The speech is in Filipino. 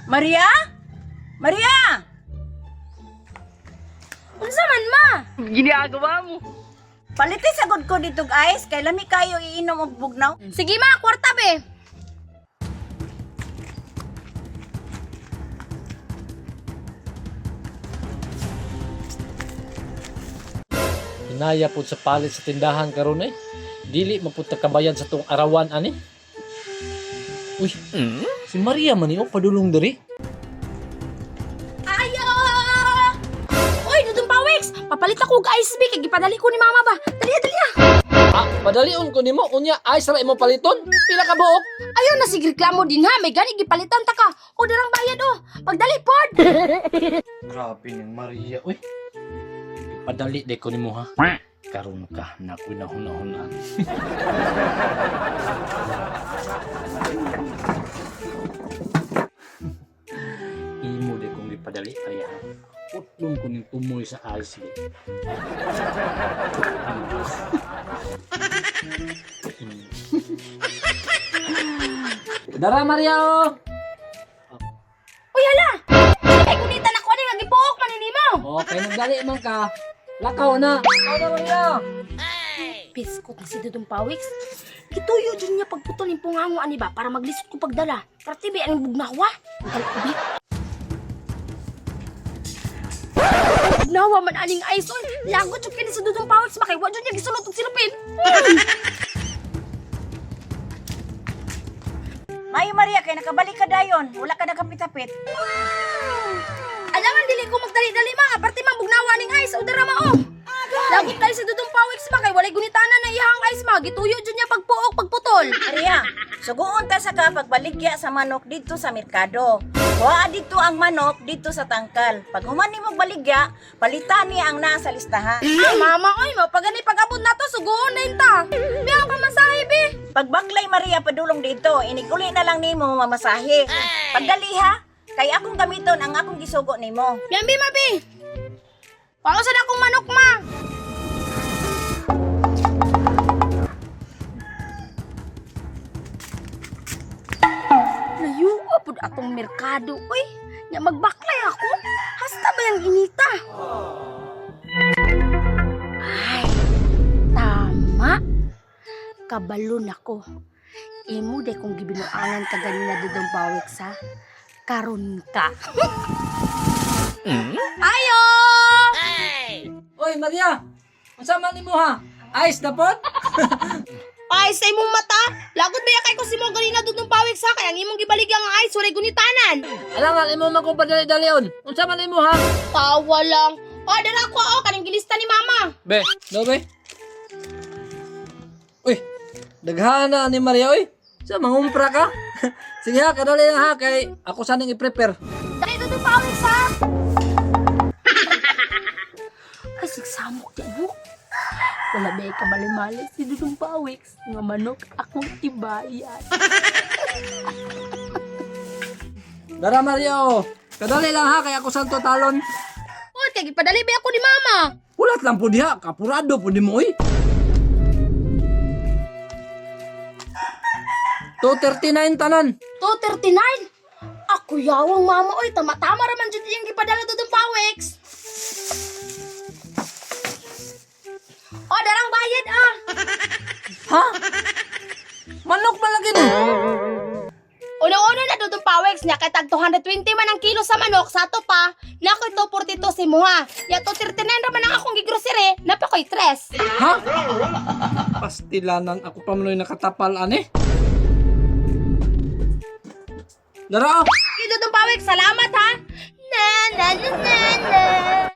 Maria? Maria! Unsa man ma? Ginagawa mo. Paliti sagod ko dito guys, kay lami kayo iinom og bugnaw. Sige ma, kwarta be. Inaya po sa palit sa tindahan karon eh. Dili mapunta kabayan sa tong arawan ani. Uy, si Maria man oh, padulong diri. Ayo! Oy, dudong pawex. Papalit ako og ice be kay gipadali ko ni mama ba. Dali na. Ah, padalion ko nimo unya ay sara imo paliton. Pila ka buok? Ayaw na sige reklamo din ha. May gani gipalitan ta ka. O darang bayad oh. Pagdali pod. Grabe ni Maria, uy. Padali de ko nimo ha. Karon ka na ko na hunahuna. Imo de kong gipadali kaya putlong ko ning tumoy sa ice be. Dara Maria oh. Uy hala. Ay kunitan ako ani nga gipuok man nimo. Okay, nagdali man ka. Lakaw na. Lakaw na Maria. Piskot na si Dudong Pawex. Gituyo dyan niya pagputol yung pungango ani ba para maglisod ko pagdala. Para tibi ang bugnawa. Ang kalkubi. Bugnawa man aning ice oy. Lagot yung kini si Dudong Pawex ba kay wadyo niya gisulot og silupin. Mayo Maria, kay nakabalik ka dayon. Wala ka nakapit-apit. Alangan dili ko magdali-dali mga parte man bugnawa ning ice o drama o. Lagot tayo si Dudong Pawex ba kay walay gunitanan na iyang ice ma. Gituyo dyan niya pagpuok pagputol. Maria, suguon ta sa ka pagbaligya sa manok dito sa merkado. Kuha dito ang manok dito sa tangkal. Pag human nimo baligya, palitan niya ang nasa listahan. Ay mama oy mapagani pag-abot na to suguon na inta. Biyang pamasahe be. Pag baklay Maria padulong dito, iniguli na lang nimo mamasahe. Pagdali ha, kay akong gamiton ang akong gisugo nimo. Biyang bi mabi. Pausan akong manok ma. Layo apod atong merkado. Uy, nya magbaklay ako. Hasta ba yung inita? Ay, tama. Kabalon ako. Imo de kung gibinuangan ka ganina Dudong Pawex ha. Karon ka. Ayo! Oy Maria, unsa man nimo ha? Ice dapot? Ay, sa imong mata. Lagot ba kay ko si mo ganina Dudong Pawex ha. Kaya ang imong gibaligyan nga ay walay gunitanan. Alangan imo man ko padali-dalion. Unsa man nimo ha? Tawa lang. O, dara ko kaning gilista ni mama. Be, no be. Uy, daghana ni Maria oy. Sa mangumpra ka? Sige ha, kadali na ha kay ako saning i-prepare. Dali Dudong Pawex ha. Ay, sigsamok yan mo. Wala ba ka mali-mali si Dudong Pawex. Nga manok akong ibayan. Dara Maria oh. Kadali lang ha kay ako santo talon. O, kaya gipadali ba ako ni mama? Kulat lang po diha, kapurado po di mo oy. 239 tanan. 239? Ako yawang mama, oy, tama-tama raman dyan yung gipadala Dudong Pawex. O, darang bayad ah. Ha? Manok malagi ni. Una-una na Dudong Pawex niya kay tag 220 man ang kilo sa manok sa ato pa. Nakoy 242 si Muha. Ya 239 raman ang akong gigrocery. Napakoy 3. Ha? Pastilanan ako pa manoy nakatapal ani. Dara. Dudong Pawex, salamat ha. Na na na na na.